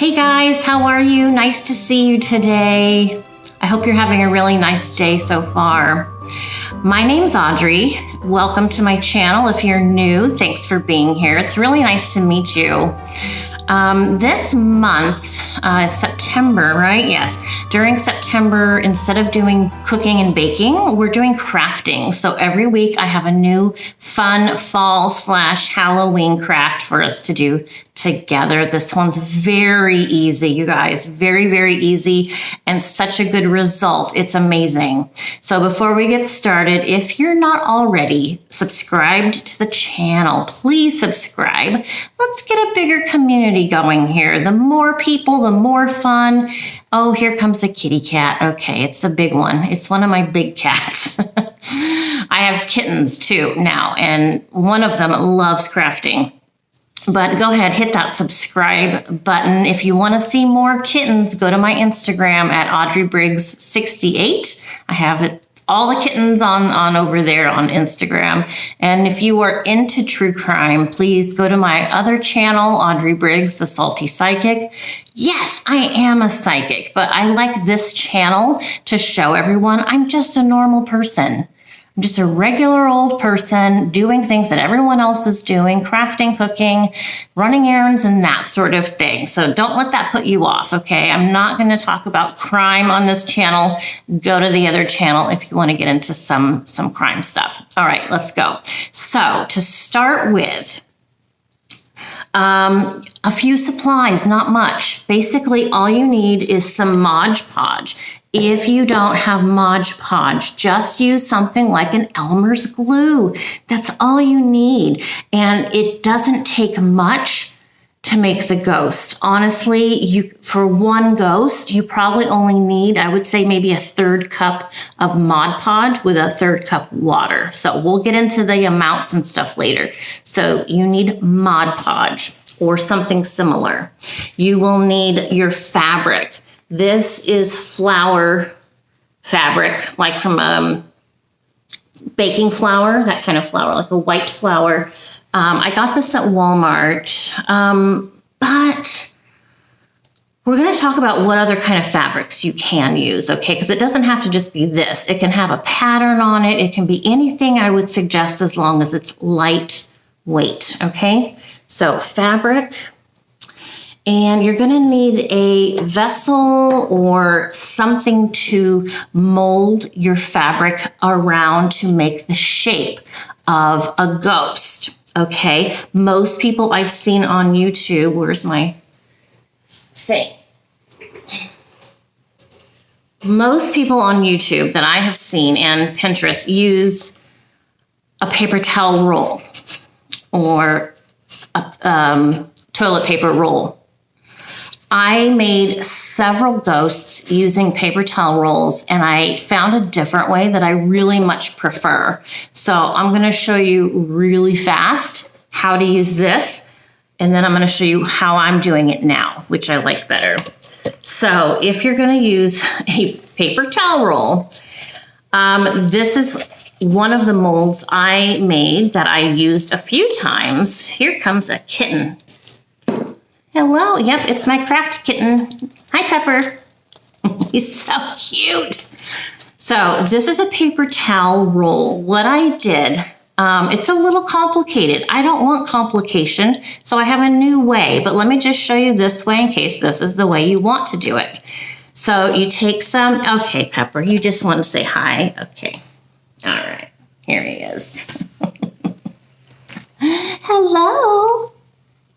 Hey guys, how are you? Nice to see you today. I hope you're having a really nice day so far. My name's Audrey. Welcome to my channel. If you're new, thanks for being here. It's really nice to meet you. This month, September, right? Yes. During September, instead of doing cooking and baking, we're doing crafting. So every week I have a new fun fall/Halloween craft for us to do together. This one's very easy, you guys. Very, very easy and such a good result. It's amazing. So before we get started, if you're not already subscribed to the channel, please subscribe. Let's get a bigger community going here. The more people, the more fun. Oh, here comes the kitty cat. Okay, it's a big one. It's one of my big cats. I have kittens too now, and one of them loves crafting. But go ahead, hit that subscribe button. If you want to see more kittens, go to my Instagram at AudreyBriggs68. I have it, all the kittens on over there on Instagram. And if you are into true crime, please go to my other channel, Audrey Briggs, the Salty Psychic. Yes, I am a psychic, but I like this channel to show everyone I'm just a normal person. I'm just a regular old person doing things that everyone else is doing, crafting, cooking, running errands, and that sort of thing. So don't let that put you off, okay? I'm not going to talk about crime on this channel. Go to the other channel if you want to get into some crime stuff. All right, let's go. So to start with, a few supplies, not much. Basically, all you need is some Mod Podge. If you don't have Mod Podge, just use something like an Elmer's glue. That's all you need. And it doesn't take much to make the ghost. Honestly, for one ghost, you probably only need, I would say, maybe a 1/3 cup of Mod Podge with a 1/3 cup water. So we'll get into the amounts and stuff later. So you need Mod Podge or something similar. You will need your fabric. This is flour fabric, like from baking flour, that kind of flour, like a white flour. I got this at Walmart, but we're going to talk about what other kind of fabrics you can use, okay? Because it doesn't have to just be this. It can have a pattern on it. It can be anything I would suggest as long as it's lightweight, okay? So fabric. And you're going to need a vessel or something to mold your fabric around to make the shape of a ghost. Okay, most people I've seen on YouTube, where's my thing? Most people on YouTube that I have seen and Pinterest use a paper towel roll or a toilet paper roll. I made several ghosts using paper towel rolls, and I found a different way that I really much prefer. So I'm going to show you really fast how to use this, and then I'm going to show you how I'm doing it now, which I like better. So if you're going to use a paper towel roll, this is one of the molds I made that I used a few times. Here comes a kitten. Hello, yep, it's my craft kitten. Hi, Pepper. He's so cute. So this is a paper towel roll. What I did, it's a little complicated. I don't want complication, so I have a new way, but let me just show you this way in case this is the way you want to do it. So you take some, okay, Pepper, you just want to say hi. Okay, all right, here he is. Hello,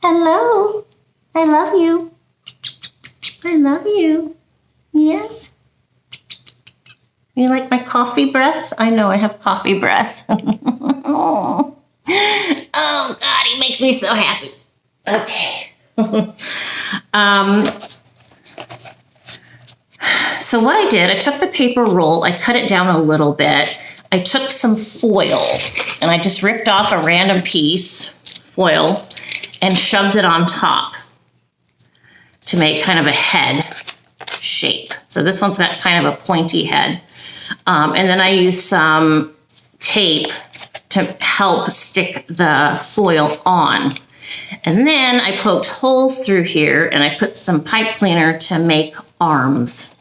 hello. I love you. I love you. Yes. You like my coffee breath? I know I have coffee breath. Oh, God, he makes me so happy. Okay. So what I did, I took the paper roll, I cut it down a little bit. I took some foil, and I just ripped off a random piece, foil, and shoved it on top to make kind of a head shape. So this one's got kind of a pointy head. And then I used some tape to help stick the foil on. And then I poked holes through here and I put some pipe cleaner to make arms.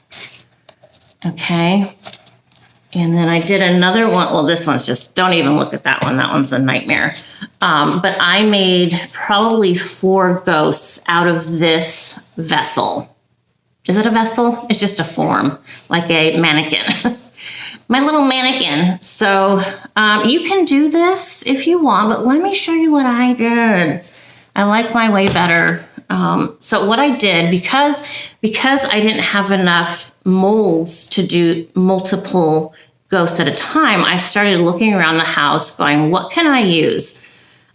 Okay. And then I did another one. Well, this one's just, don't even look at that one. That one's a nightmare. But I made probably 4 ghosts out of this vessel. Is it a vessel? It's just a form, like a mannequin. My little mannequin. So you can do this if you want, but let me show you what I did. I like my way better. So what I did, because I didn't have enough molds to do multiple ghosts at a time, I started looking around the house going, what can I use?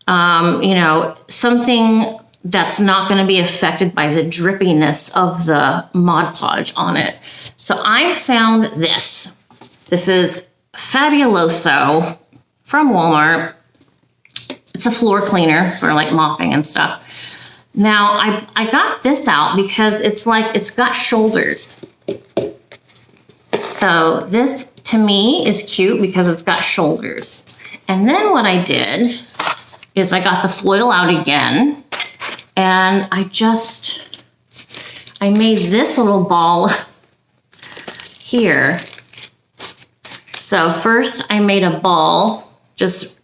You know, something that's not going to be affected by the drippiness of the Mod Podge on it. So I found this. This is Fabuloso from Walmart. It's a floor cleaner for like mopping and stuff. Now I got this out because it's like, it's got shoulders. So this to me is cute because it's got shoulders. And then what I did is I got the foil out again and I made this little ball here. So first I made a ball, just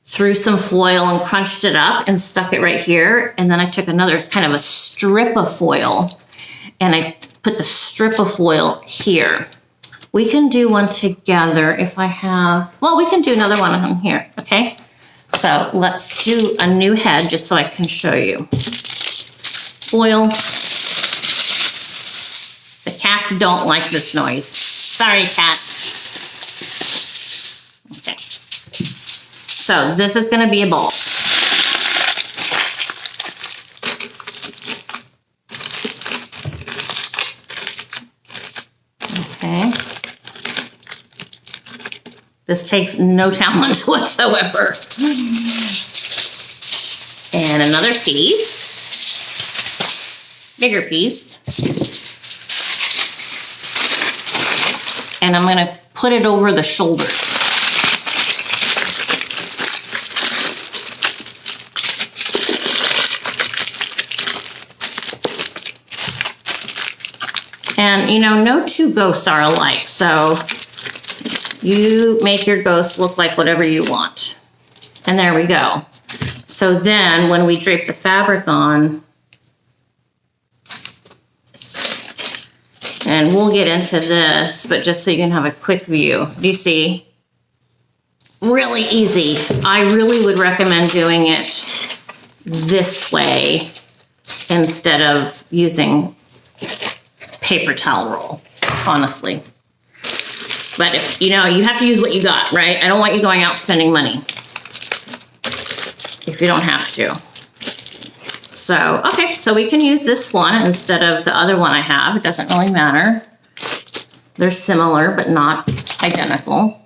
threw some foil and crunched it up and stuck it right here. And then I took another kind of a strip of foil and I put the strip of foil here. We can do one together if I have, well, we can do another one on here, okay? So let's do a new head just so I can show you. Foil. The cats don't like this noise. Sorry, cat. Okay. So this is going to be a ball. Okay. This takes no talent whatsoever. And another piece. Bigger piece. And I'm going to put it over the shoulders. And, you know, no 2 ghosts are alike, so you make your ghost look like whatever you want. And there we go. So then when we drape the fabric on, and we'll get into this, but just so you can have a quick view. Do you see? Really easy. I really would recommend doing it this way instead of using paper towel roll, honestly. But if, you know, you have to use what you got, right? I don't want you going out spending money if you don't have to. So, okay, so we can use this one instead of the other one I have. It doesn't really matter. They're similar, but not identical.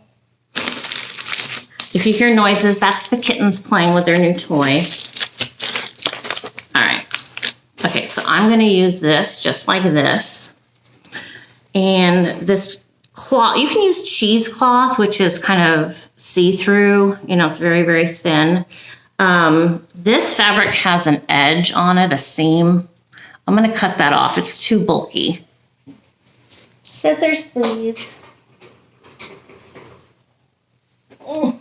If you hear noises, that's the kittens playing with their new toy. All right. Okay, so I'm going to use this just like this. And this cloth, you can use cheesecloth, which is kind of see-through. You know, it's very, very thin. This fabric has an edge on it, a seam. I'm going to cut that off. It's too bulky. Scissors, please. All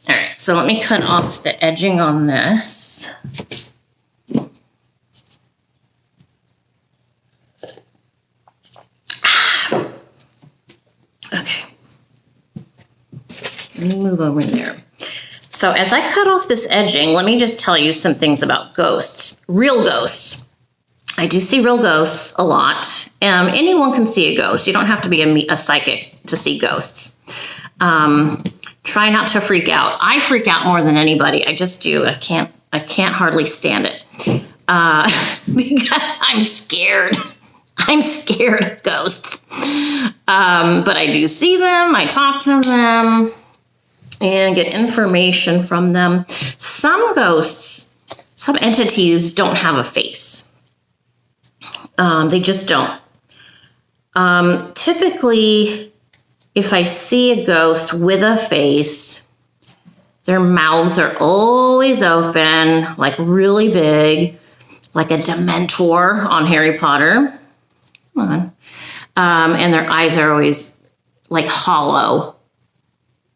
right, so let me cut off the edging on this. Okay. Let me move over there. So as I cut off this edging, let me just tell you some things about ghosts. Real ghosts. I do see real ghosts a lot. Anyone can see a ghost. You don't have to be a psychic to see ghosts. Try not to freak out. I freak out more than anybody. I just do. I can't hardly stand it because I'm scared. I'm scared of ghosts. But I do see them. I talk to them and get information from them. Some ghosts, some entities don't have a face. They just don't. Typically, if I see a ghost with a face, Their mouths are always open, like really big, like a Dementor on Harry Potter. Come on. And their eyes are always like hollow.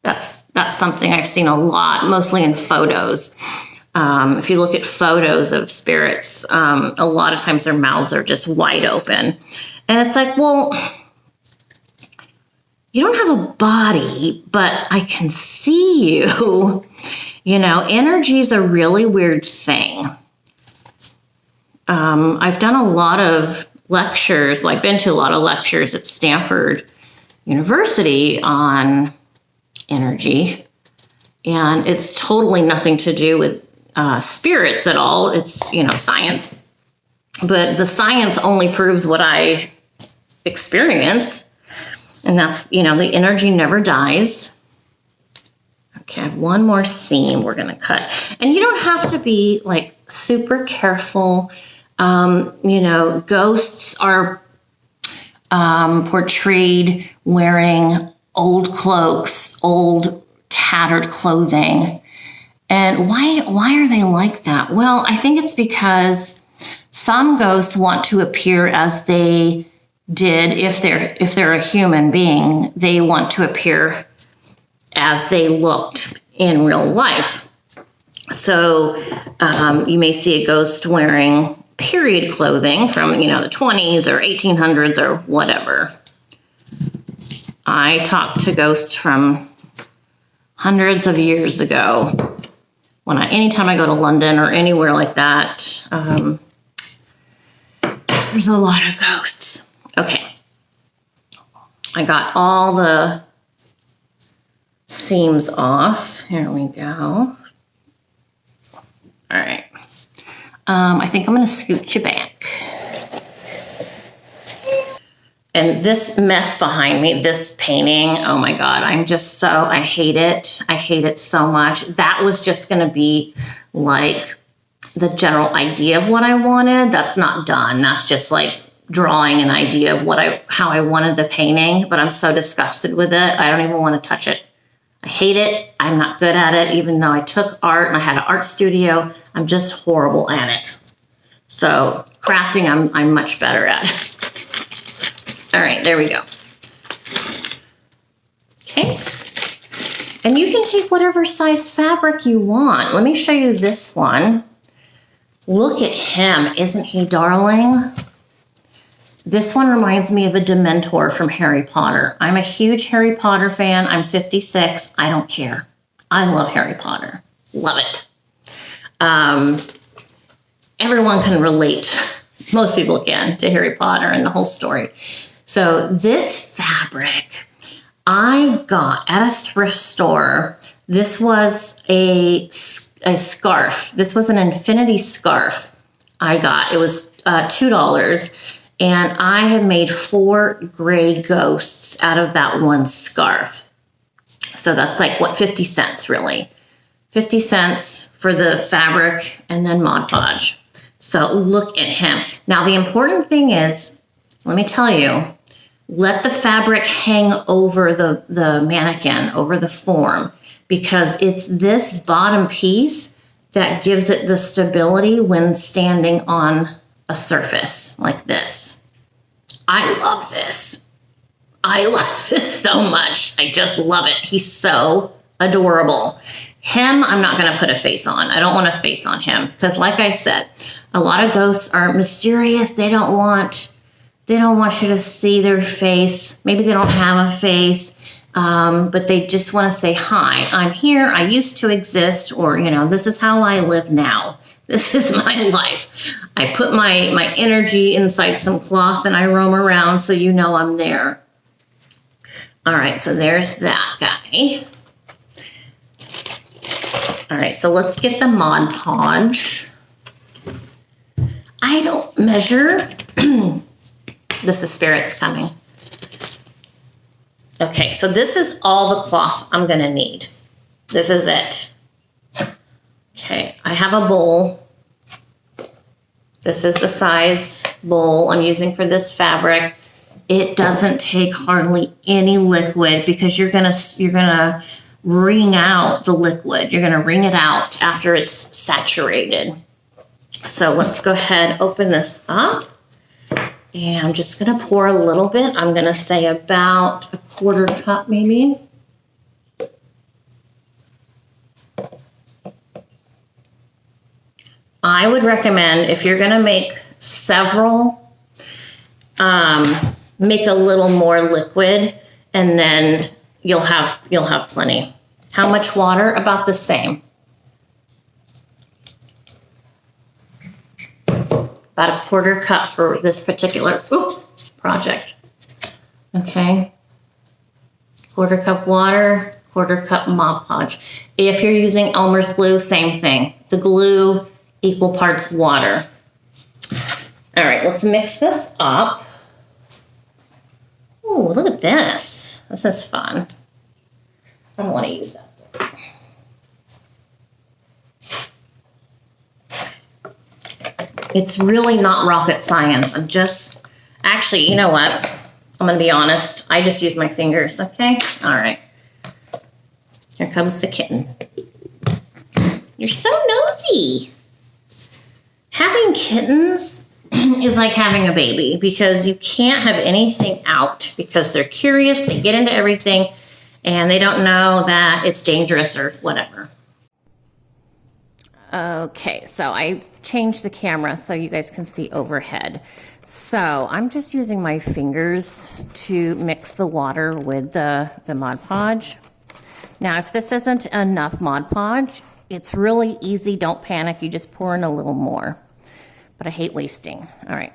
That's something I've seen a lot, mostly in photos. If you look at photos of spirits, a lot of times their mouths are just wide open. And it's like, well, you don't have a body, but I can see you. You know, energy is a really weird thing. I've done a lot of lectures. Well, I've been to a lot of lectures at Stanford University on energy. And it's totally nothing to do with spirits at all. It's, you know, science. But the science only proves what I experience. And that's, you know, the energy never dies. Okay, I have one more seam we're going to cut. And you don't have to be like super careful. You know, ghosts are portrayed wearing old cloaks, old tattered clothing. And why are they like that? Well, I think it's because some ghosts want to appear as they did if they're a human being. They want to appear as they looked in real life. So you may see a ghost wearing period clothing from, you know, the 20s or 1800s or whatever. I talked to ghosts from hundreds of years ago. Anytime I go to London or anywhere like that, there's a lot of ghosts. Okay. I got all the seams off. Here we go. All right. I think I'm going to scoot you back. And this mess behind me, this painting, oh my God, I hate it. I hate it so much. That was just going to be like the general idea of what I wanted. That's not done. That's just like drawing an idea of how I wanted the painting, but I'm so disgusted with it. I don't even want to touch it. I hate it. I'm not good at it, even though I took art and I had an art studio. I'm just horrible at it. So crafting, I'm much better at. All right, there we go. Okay. And you can take whatever size fabric you want. Let me show you this one. Look at him. Isn't he darling? This one reminds me of a Dementor from Harry Potter. I'm a huge Harry Potter fan. I'm 56. I don't care. I love Harry Potter. Love it. Everyone can relate. Most people can to Harry Potter and the whole story. So this fabric I got at a thrift store. This was a scarf. This was an infinity scarf I got. It was $2. And I had made 4 gray ghosts out of that one scarf. So that's like, what, 50 cents really. 50 cents for the fabric and then Mod Podge. So look at him. Now the important thing is, let me tell you, let the fabric hang over the mannequin, over the form, because it's this bottom piece that gives it the stability when standing on a surface like this. I love this. I love this so much. I just love it. He's so adorable. Him, I'm not going to put a face on. I don't want a face on him because, like I said, a lot of ghosts are mysterious. They don't want you to see their face. Maybe they don't have a face, but they just want to say, hi, I'm here. I used to exist, or, you know, this is how I live now. This is my life. I put my energy inside some cloth and I roam around so you know I'm there. All right, so there's that guy. All right, so let's get the Mod Podge. I don't measure. This is spirits coming. Okay, so this is all the cloth I'm going to need. This is it. Okay, I have a bowl. This is the size bowl I'm using for this fabric. It doesn't take hardly any liquid because you're gonna wring out the liquid. You're going to wring it out after it's saturated. So let's go ahead, open this up. And I'm just going to pour a little bit. I'm going to say about 1/4 cup maybe. I would recommend, if you're going to make several, make a little more liquid, and then you'll have plenty. How much water? About the same. About 1/4 cup for this particular project. Okay. 1/4 cup water, 1/4 cup Mod Podge. If you're using Elmer's glue, same thing. The glue, equal parts water. All right, let's mix this up. Ooh, look at this. This is fun. I don't want to use that. It's really not rocket science. Actually, you know what? I'm going to be honest. I just use my fingers, okay? All right. Here comes the kitten. You're so nosy. Having kittens is like having a baby because you can't have anything out because they're curious, they get into everything, and they don't know that it's dangerous or whatever. Okay, so I changed the camera so you guys can see overhead. So I'm just using my fingers to mix the water with the Mod Podge. Now, if this isn't enough Mod Podge, it's really easy. Don't panic. You just pour in a little more. But I hate wasting. All right.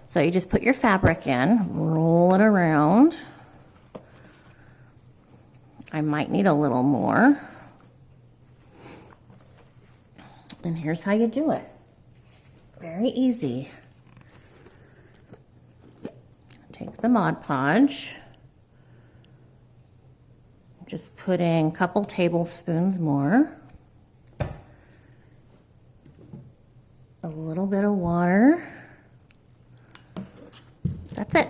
So you just put your fabric in, roll it around. I might need a little more. And here's how you do it. Very easy. Take the Mod Podge. Just put in a couple tablespoons more. A little bit of water. That's it.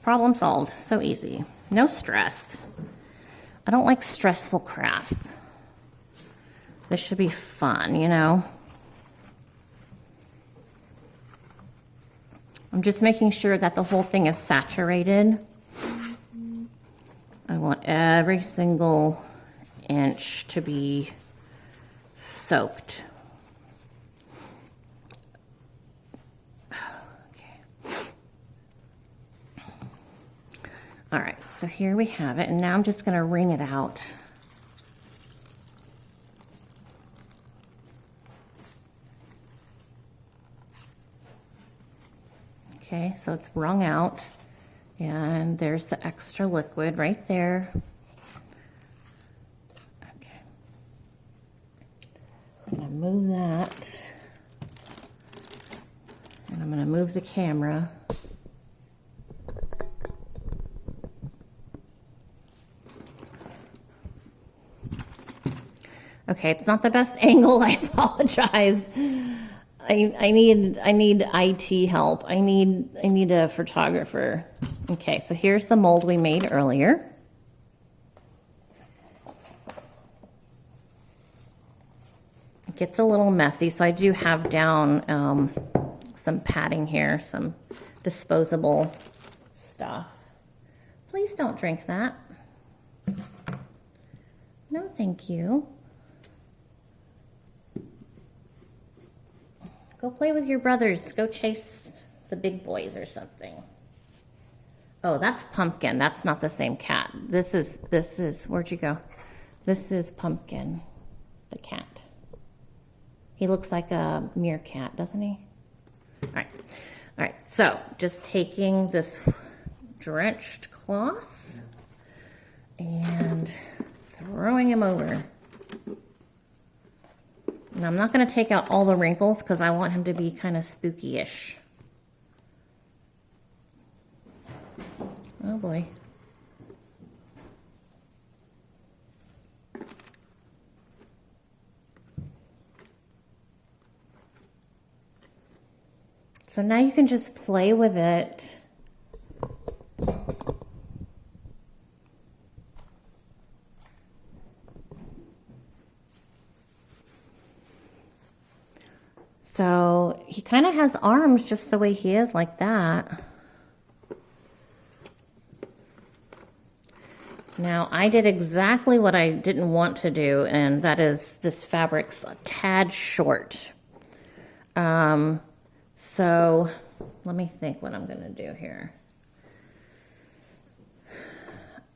Problem solved. So easy. No stress. I don't like stressful crafts. This should be fun, you know? I'm just making sure that the whole thing is saturated. I want every single inch to be soaked. Okay. All right, so here we have it, and now I'm just going to wring it out. Okay, so it's wrung out, and there's the extra liquid right there. Okay, I'm going to move that, and I'm going to move the camera. Okay, it's not the best angle. I apologize. I need IT help. I need a photographer. Okay, so here's the mold we made earlier. It gets a little messy, so I do have down some padding here, some disposable stuff. Please don't drink that. No, thank you. Go play with your brothers. Go chase the big boys or something. Oh, that's Pumpkin. That's not the same cat. This is, where'd you go? This is Pumpkin, the cat. He looks like a meerkat, doesn't he? All right, so just taking this drenched cloth and throwing him over. And I'm not going to take out all the wrinkles because I want him to be kind of spooky-ish. Oh boy. So now you can just play with it. So he kind of has arms just the way he is, like that. Now, I did exactly what I didn't want to do, and that is this fabric's a tad short. So let me think what I'm going to do here.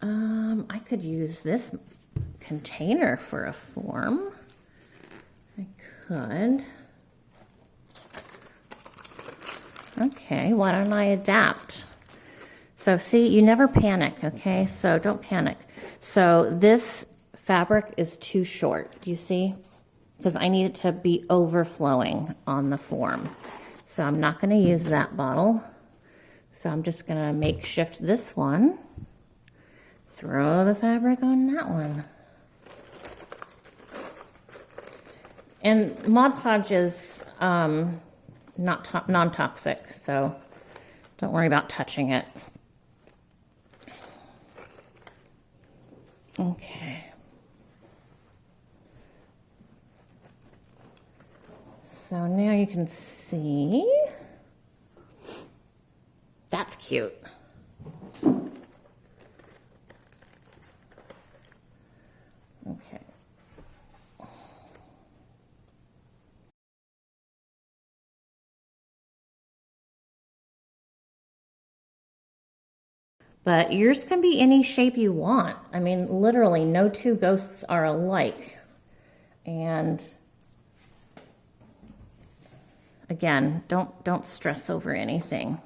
I could use this container for a form. I could. Okay, why don't I adapt? So see, you never panic, okay? So don't panic. So this fabric is too short, do you see? Because I need it to be overflowing on the form. So I'm not going to use that bottle. So I'm just going to makeshift this one. Throw the fabric on that one. And Mod Podge is non-toxic, so don't worry about touching it. Okay. So now you can see. That's cute. Okay. But yours can be any shape you want. I mean, literally, no two ghosts are alike. And again, don't stress over anything.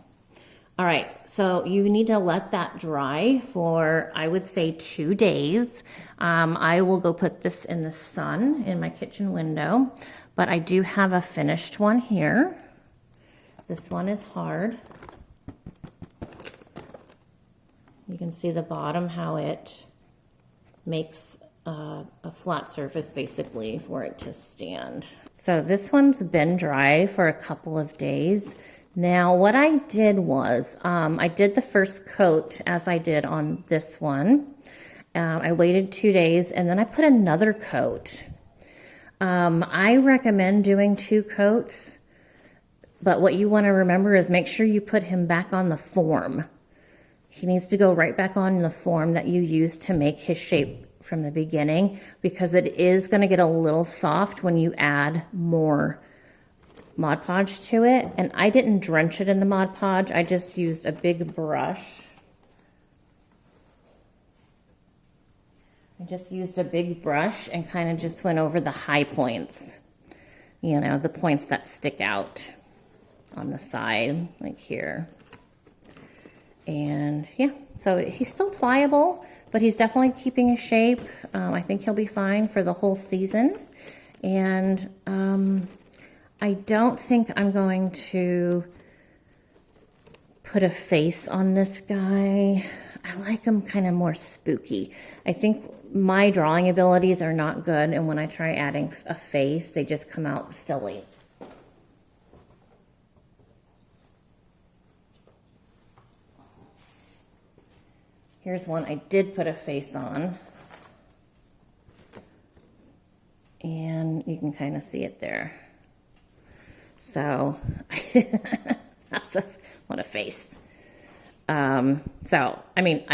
All right, so you need to let that dry for, I would say, 2 days. I will go put this in the sun in my kitchen window, but I do have a finished one here. This one is hard. You can see the bottom, how it makes a flat surface basically for it to stand. So this one's been dry for a couple of days. Now what I did was, I did the first coat as I did on this one. I waited 2 days and then I put another coat. I recommend doing 2 coats, but what you want to remember is make sure you put him back on the form. He needs to go right back on the form that you used to make his shape from the beginning, because it is going to get a little soft when you add more Mod Podge to it. And I didn't drench it in the Mod Podge. I just used a big brush. I just used a big brush and kind of just went over the high points. You know, the points that stick out on the side, like here. And yeah, so he's still pliable, but he's definitely keeping his shape. I think he'll be fine for the whole season. And I don't think I'm going to put a face on this guy. I like him kind of more spooky. I think my drawing abilities are not good, and when I try adding a face, they just come out silly. Here's one I did put a face on. And you can kind of see it there. So, what a face. So, I mean,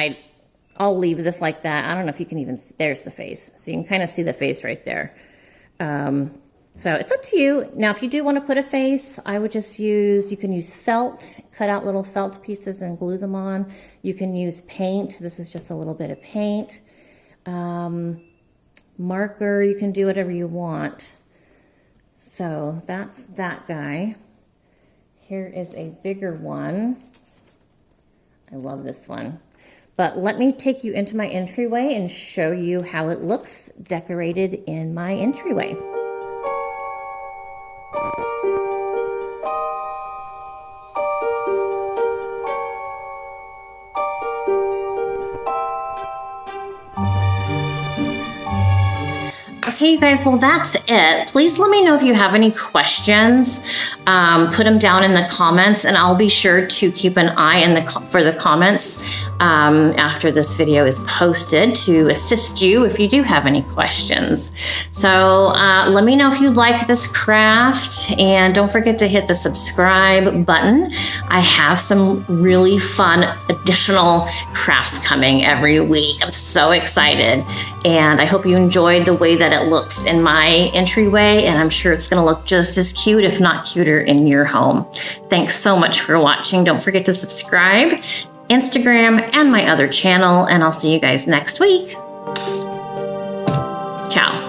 I'll leave this like that. I don't know if you can even see, there's the face. So you can kind of see the face right there. So it's up to you. Now, if you do want to put a face, I would just use, you can use felt, cut out little felt pieces and glue them on. You can use paint. This is just a little bit of paint. Marker, you can do whatever you want. So that's that guy. Here is a bigger one. I love this one. But let me take you into my entryway and show you how it looks decorated in my entryway. Okay, you guys, well, that's it. Please let me know if you have any questions. Put them down in the comments, and I'll be sure to keep an eye for the comments. after this video is posted to assist you if you do have any questions. So let me know if you like this craft, and don't forget to hit the subscribe button. I have some really fun additional crafts coming every week. I'm so excited, and I hope you enjoyed the way that it looks in my entryway, and I'm sure it's going to look just as cute, if not cuter, in your home. Thanks so much for watching. Don't forget to subscribe, Instagram, and my other channel, and I'll see you guys next week. Ciao.